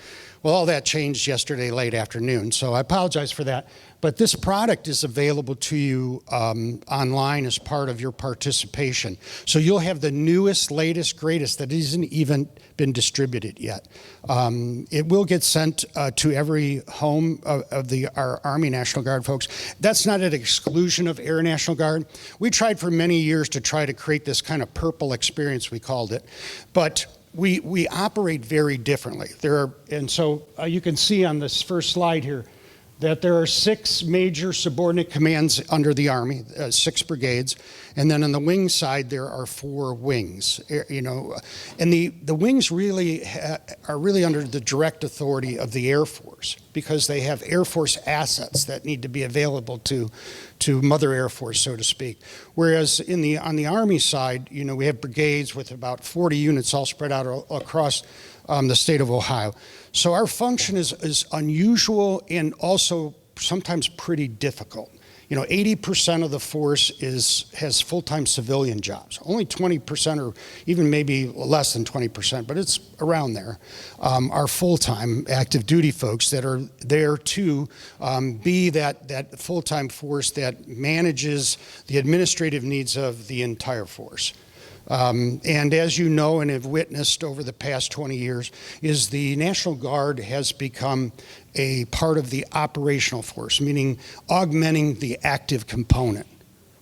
Well, all that changed yesterday late afternoon, so I apologize for that. But this product is available to you online as part of your participation. So you'll have the newest, latest, greatest that isn't even been distributed yet. It will get sent to every home of our Army National Guard folks. That's not an exclusion of Air National Guard. We tried for many years to try to create this kind of purple experience, we called it. But we operate very differently. So you can see on this first slide here that there are 6 major subordinate commands under the Army, 6 brigades, and then on the wing side there are 4 wings. And the wings really are really under the direct authority of the Air Force, because they have Air Force assets that need to be available to Mother Air Force, so to speak. Whereas on the Army side, we have brigades with about 40 units all spread out across the state of Ohio. So our function is unusual and also sometimes pretty difficult. 80% of the force has full-time civilian jobs. Only 20%, or even maybe less than 20%, but it's around there, are full-time active duty folks that are there to be that full-time force that manages the administrative needs of the entire force. And as you know and have witnessed over the past 20 years, is the National Guard has become a part of the operational force, meaning augmenting the active component.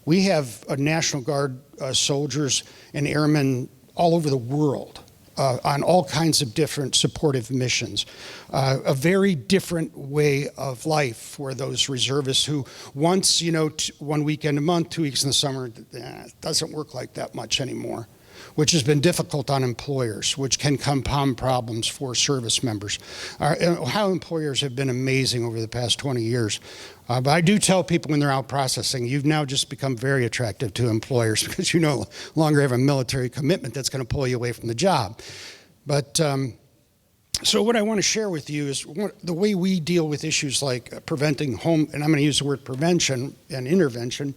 We have National Guard soldiers and airmen all over the world on all kinds of different supportive missions. A very different way of life for those reservists who once, one weekend a month, 2 weeks in the summer, it doesn't work like that much anymore, which has been difficult on employers, which can compound problems for service members. Ohio employers have been amazing over the past 20 years. But I do tell people when they're out processing, you've now just become very attractive to employers because you no longer have a military commitment that's going to pull you away from the job. But so what I want to share with you is the way we deal with issues like preventing and I'm going to use the word prevention and intervention,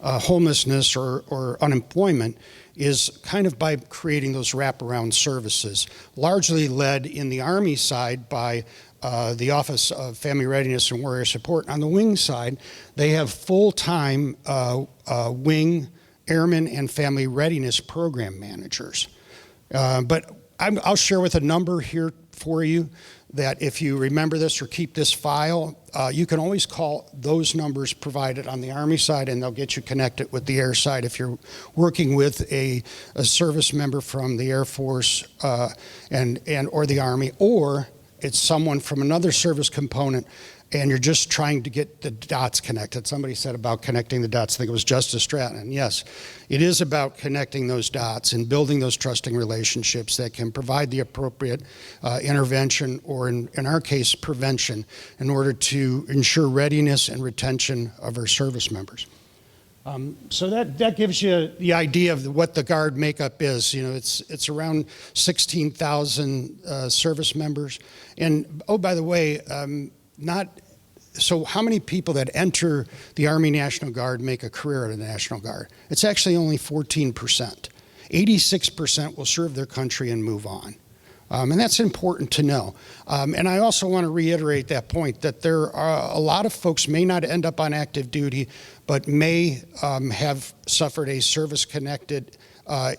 homelessness or unemployment, is kind of by creating those wraparound services, largely led in the Army side by the Office of Family Readiness and Warrior Support. On the wing side, they have full-time wing airmen and family readiness program managers. But I'll share with a number here for you that if you remember this or keep this file, you can always call those numbers provided on the Army side, and they'll get you connected with the Air side if you're working with a service member from the Air Force or the Army, or it's someone from another service component and you're just trying to get the dots connected. Somebody said about connecting the dots. I think it was Justice Stratton. And yes, it is about connecting those dots and building those trusting relationships that can provide the appropriate intervention, or in our case, prevention, in order to ensure readiness and retention of our service members. So that gives you the idea of what the Guard makeup is. It's around 16,000 service members. And oh, by the way, so how many people that enter the Army National Guard make a career in the National Guard? It's actually only 14%. 86% will serve their country and move on. And that's important to know. And I also want to reiterate that point, that there are a lot of folks may not end up on active duty, but may have suffered a service-connected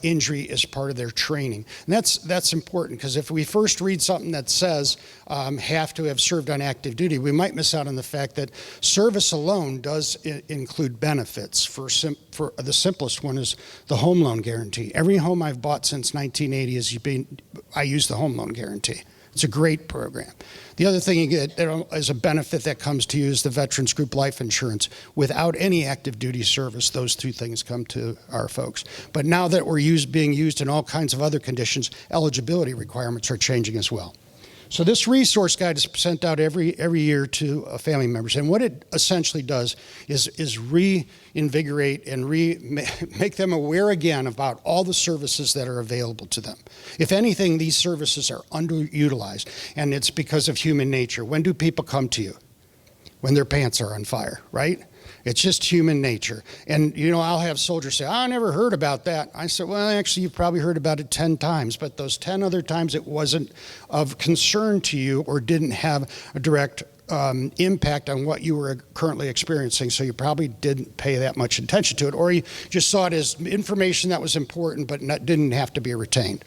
injury as part of their training. And that's important, because if we first read something that says have to have served on active duty, we might miss out on the fact that service alone does include benefits. For the simplest one is the home loan guarantee. Every home I've bought since 1980 I use the home loan guarantee. It's a great program. The other thing you get as a benefit that comes to you is the Veterans Group Life Insurance. Without any active duty service, those two things come to our folks. But now that we're being used in all kinds of other conditions, eligibility requirements are changing as well. So this resource guide is sent out every year to family members, and what it essentially does is reinvigorate and make them aware again about all the services that are available to them. If anything, these services are underutilized, and it's because of human nature. When do people come to you? When their pants are on fire, right? It's just human nature. And, you know, I'll have soldiers say, I never heard about that. I said, well, actually, you've probably heard about it 10 times, but those 10 other times it wasn't of concern to you or didn't have a direct impact on what you were currently experiencing, so you probably didn't pay that much attention to it, or you just saw it as information that was important but didn't have to be retained.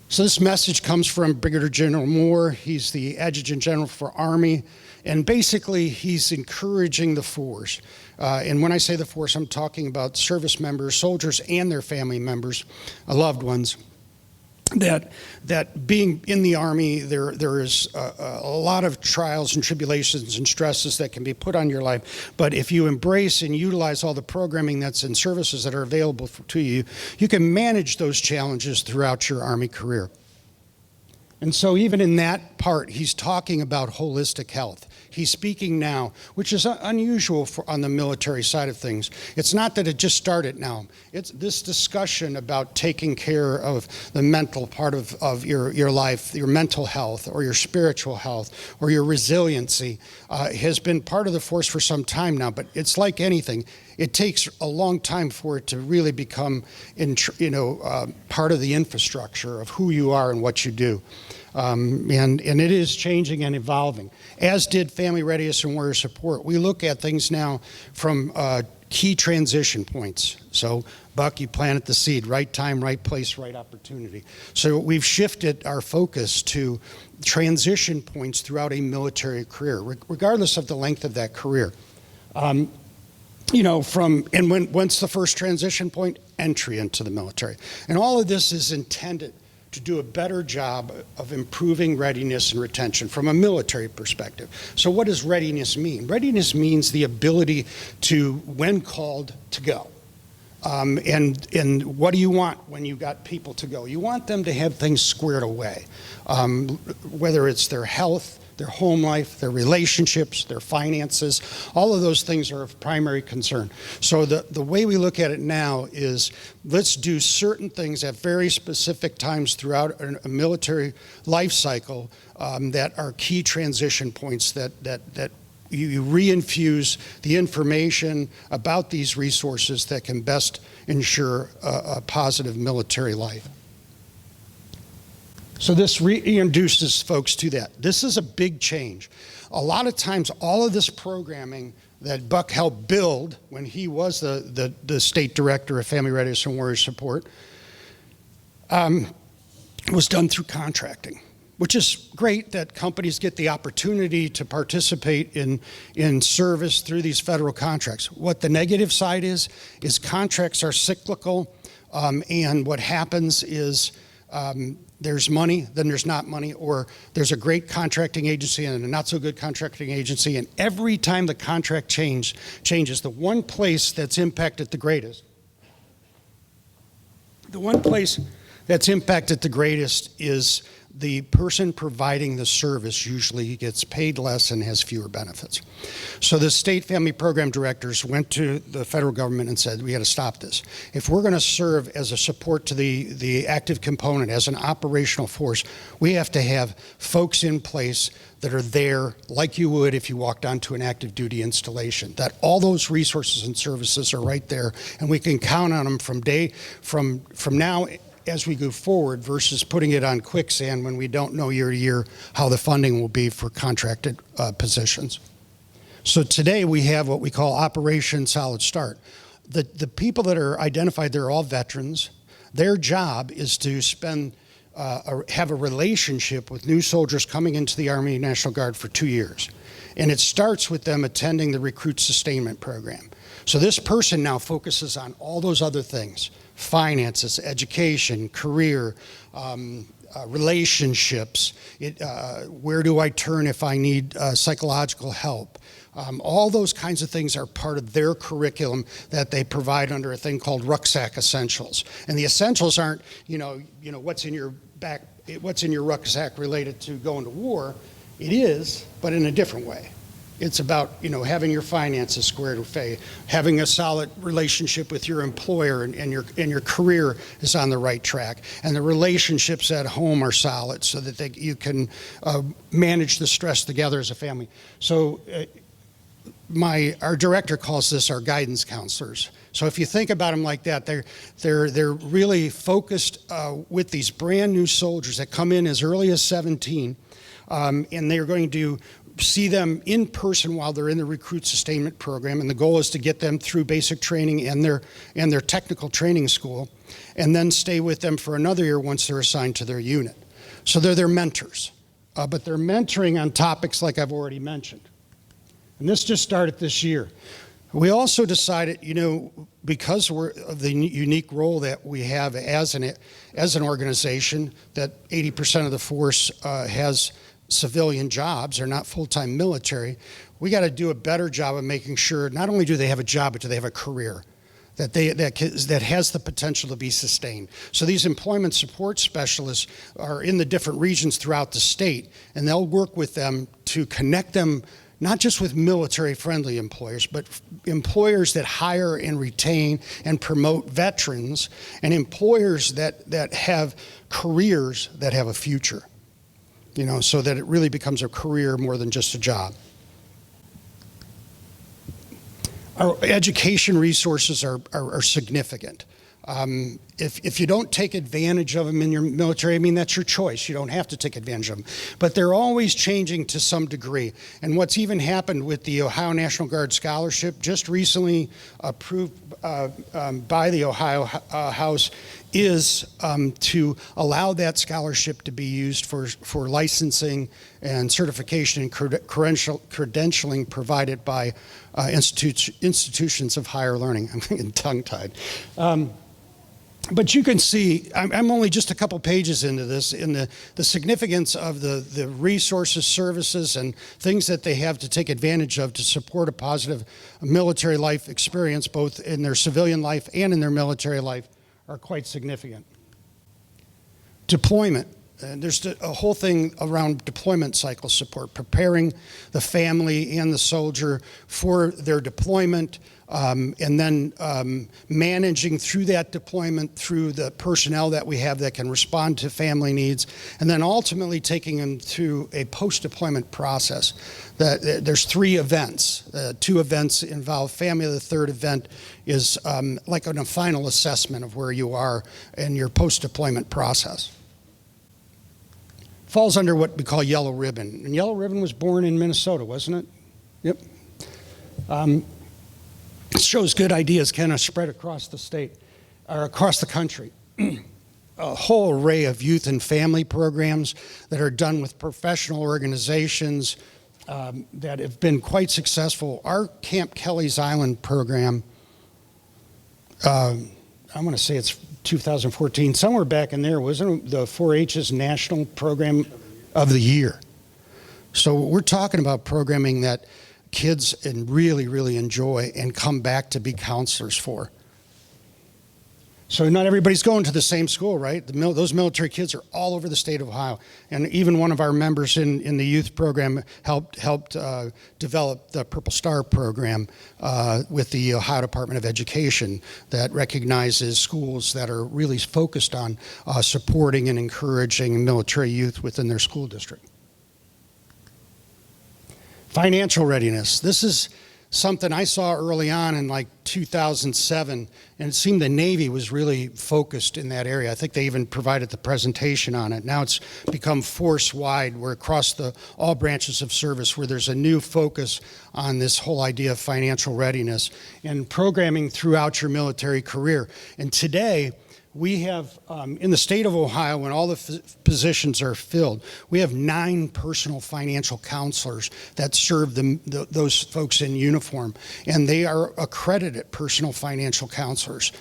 So this message comes from Brigadier General Moore. He's the Adjutant General for Army. And basically, he's encouraging the force. And when I say the force, I'm talking about service members, soldiers, and their family members, loved ones. That being in the Army, there is a lot of trials and tribulations and stresses that can be put on your life. But if you embrace and utilize all the programming that's in services that are available to you, you can manage those challenges throughout your Army career. And so even in that part, he's talking about holistic health. He's speaking now, which is unusual on the military side of things. It's not that it just started now. It's this discussion about taking care of the mental part of your life, your mental health or your spiritual health or your resiliency has been part of the force for some time now. But it's like anything. It takes a long time for it to really become, part of the infrastructure of who you are and what you do. And it is changing and evolving, as did Family Readiness and Warrior Support. We look at things now from key transition points. So, Buck, you planted the seed, right time, right place, right opportunity. So we've shifted our focus to transition points throughout a military career, regardless of the length of that career. When's the first transition point? Entry into the military. And all of this is intended to do a better job of improving readiness and retention from a military perspective. So what does readiness mean? Readiness means the ability to, when called, to go. And what do you want when you got people to go? You want them to have things squared away, whether it's their health, their home life, their relationships, their finances. All of those things are of primary concern. So the way we look at it now is, let's do certain things at very specific times throughout a military life cycle that are key transition points that you reinfuse the information about these resources that can best ensure a positive military life. So this reintroduces folks to that. This is a big change. A lot of times, all of this programming that Buck helped build when he was the state director of Family Readiness and Warrior Support was done through contracting, which is great that companies get the opportunity to participate in service through these federal contracts. What the negative side is contracts are cyclical, and what happens is there's money, then there's not money, or there's a great contracting agency and a not so good contracting agency, and every time the contract changes, the one place that's impacted the greatest is the person providing the service usually gets paid less and has fewer benefits. So the state family program directors went to the federal government and said, we got to stop this. If we're going to serve as a support to the active component, as an operational force, we have to have folks in place that are there like you would if you walked onto an active duty installation, that all those resources and services are right there, and we can count on them from now as we go forward, versus putting it on quicksand when we don't know year to year how the funding will be for contracted positions. So today we have what we call Operation Solid Start. The people that are identified, they're all veterans. Their job is to have a relationship with new soldiers coming into the Army National Guard for 2 years. And it starts with them attending the Recruit Sustainment Program. So this person now focuses on all those other things: finances, education, career, relationships, where do I turn if I need psychological help. All those kinds of things are part of their curriculum that they provide under a thing called Rucksack Essentials. And the essentials aren't, what's in your back what's in your rucksack related to going to war. It is, but in a different way. It's about, having your finances squared away, having a solid relationship with your employer, and your career is on the right track, and the relationships at home are solid so that you can manage the stress together as a family. So our director calls this our guidance counselors. So if you think about them like that, they're really focused with these brand new soldiers that come in as early as 17, and they're going to see them in person while they're in the recruit sustainment program, and the goal is to get them through basic training and their technical training school, and then stay with them for another year once they're assigned to their unit. So they're their mentors, but they're mentoring on topics like I've already mentioned. And this just started this year. We also decided, because of the unique role that we have as an organization, that 80% of the force has civilian jobs, they're not full-time military, we got to do a better job of making sure not only do they have a job, but do they have a career that has the potential to be sustained. So these employment support specialists are in the different regions throughout the state, and they'll work with them to connect them not just with military-friendly employers, but employers that hire and retain and promote veterans, and employers that have careers that have a future. So that it really becomes a career more than just a job. Our education resources are significant. If you don't take advantage of them in your military, that's your choice. You don't have to take advantage of them. But they're always changing to some degree. And what's even happened with the Ohio National Guard Scholarship, just recently approved by the Ohio House, is to allow that scholarship to be used for licensing and certification and credentialing provided by institutions of higher learning. I'm getting tongue-tied. But you can see, I'm only just a couple pages into this, in the significance of the resources, services, and things that they have to take advantage of to support a positive military life experience, both in their civilian life and in their military life, are quite significant. Deployment. There's a whole thing around deployment cycle support, preparing the family and the soldier for their deployment, and then managing through that deployment through the personnel that we have that can respond to family needs, and then ultimately taking them through a post-deployment process. There's 3 events. 2 events involve family. The third event is like a final assessment of where you are in your post-deployment process. Falls under what we call Yellow Ribbon. And Yellow Ribbon was born in Minnesota, wasn't it? Yep. It shows good ideas kind of spread across the state, or across the country. A whole array of youth and family programs that are done with professional organizations that have been quite successful. Our Camp Kelly's Island program, I'm going to say it's 2014, somewhere back in there, wasn't it the 4-H's National Program of the Year? So we're talking about programming that kids really, really enjoy and come back to be counselors for. So not everybody's going to the same school, right? Those military kids are all over the state of Ohio. And even one of our members in the youth program helped develop the Purple Star program with the Ohio Department of Education that recognizes schools that are really focused on supporting and encouraging military youth within their school district. Financial readiness. This is something I saw early on in like 2007, and it seemed the Navy was really focused in that area. I think they even provided the presentation on it. Now it's become force-wide. We're across all branches of service where there's a new focus on this whole idea of financial readiness and programming throughout your military career. And today, we have, in the state of Ohio, when all the positions are filled, we have 9 personal financial counselors that serve those folks in uniform. And they are accredited personal financial counselors,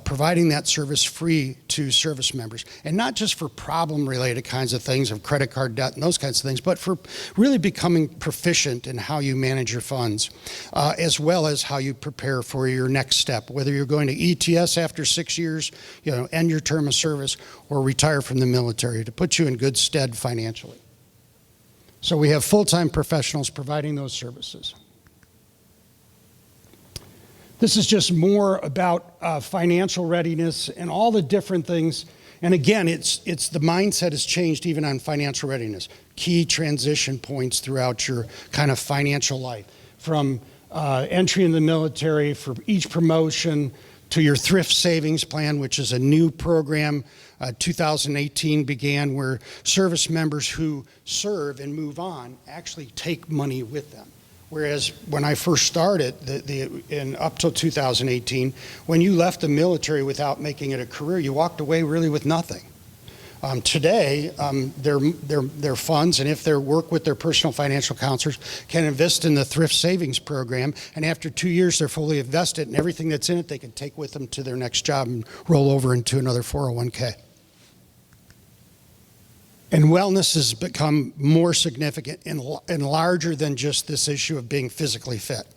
providing that service free to service members. And not just for problem-related kinds of things of credit card debt and those kinds of things, but for really becoming proficient in how you manage your funds, as well as how you prepare for your next step, whether you're going to ETS after 6 years, end your term of service, or retire from the military, to put you in good stead financially. So we have full-time professionals providing those services. This is just more about financial readiness and all the different things. And again, it's the mindset has changed even on financial readiness. Key transition points throughout your kind of financial life, from entry in the military, for each promotion, to your thrift savings plan, which is a new program 2018 began, where service members who serve and move on actually take money with them. Whereas when I first started, in up till 2018, when you left the military without making it a career, you walked away really with nothing. Today, their funds, and if they work with their personal financial counselors, can invest in the thrift savings program, and after 2 years, they're fully invested, and everything that's in it, they can take with them to their next job and roll over into another 401k. And wellness has become more significant and larger than just this issue of being physically fit.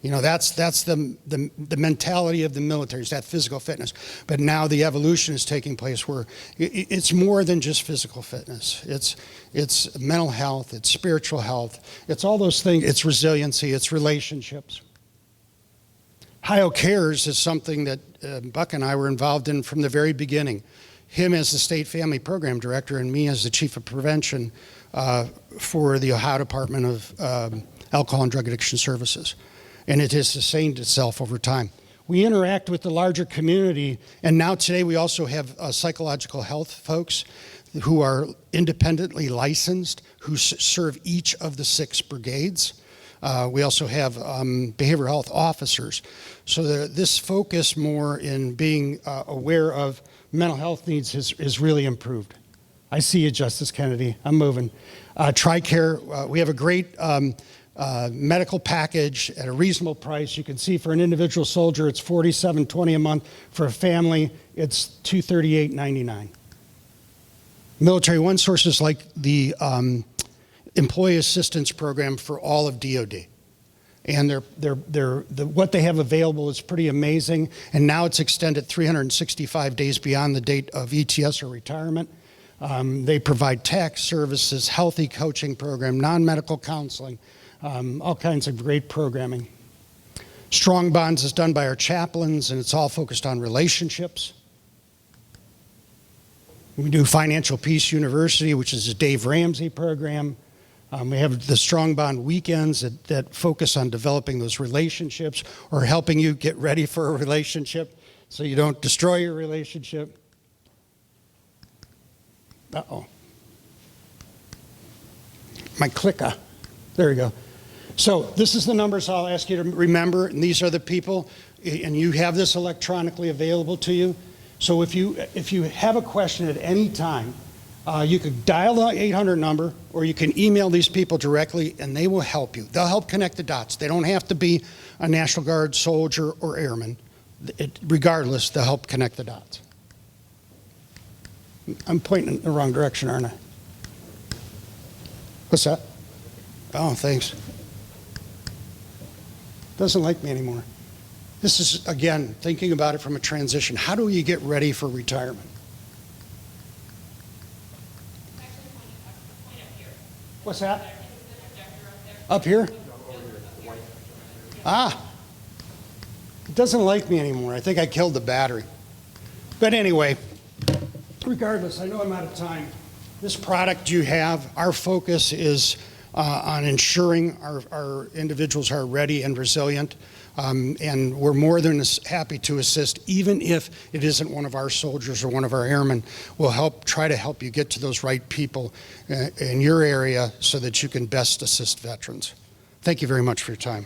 That's the mentality of the military, is that physical fitness. But now the evolution is taking place where it's more than just physical fitness. It's mental health, it's spiritual health, it's all those things, it's resiliency, it's relationships. Ohio Cares is something that Buck and I were involved in from the very beginning. Him as the state family program director and me as the chief of prevention for the Ohio Department of Alcohol and Drug Addiction Services. And it has sustained itself over time. We interact with the larger community, and now today we also have psychological health folks who are independently licensed, who serve each of the 6 brigades. We also have behavioral health officers. So this focus more in being aware of mental health needs is really improved. I see you, Justice Kennedy. I'm moving. TRICARE, we have a great medical package at a reasonable price. You can see for an individual soldier, it's $47.20 a month. For a family, it's $238.99. Military One Source is like the employee assistance program for all of DoD. And what they have available is pretty amazing. And now it's extended 365 days beyond the date of ETS or retirement. They provide tax services, healthy coaching program, non-medical counseling, all kinds of great programming. Strong Bonds is done by our chaplains, and it's all focused on relationships. We do Financial Peace University, which is a Dave Ramsey program. We have the Strong Bond weekends that focus on developing those relationships or helping you get ready for a relationship so you don't destroy your relationship. Uh-oh. My clicker. There we go. So this is the numbers I'll ask you to remember, and these are the people, and you have this electronically available to you. So if you have a question at any time, you could dial the 800 number, or you can email these people directly, and they will help you. They'll help connect the dots. They don't have to be a National Guard soldier or airman. Regardless, they'll help connect the dots. I'm pointing in the wrong direction, aren't I? What's that? Oh, thanks. Doesn't like me anymore. This is, again, thinking about it from a transition. How do you get ready for retirement? What's that? Up here? Ah. It doesn't like me anymore. I think I killed the battery. But anyway, regardless, I know I'm out of time. This product you have, our focus is on ensuring our individuals are ready and resilient. And we're more than happy to assist, even if it isn't one of our soldiers or one of our airmen. We'll try to help you get to those right people in your area so that you can best assist veterans. Thank you very much for your time.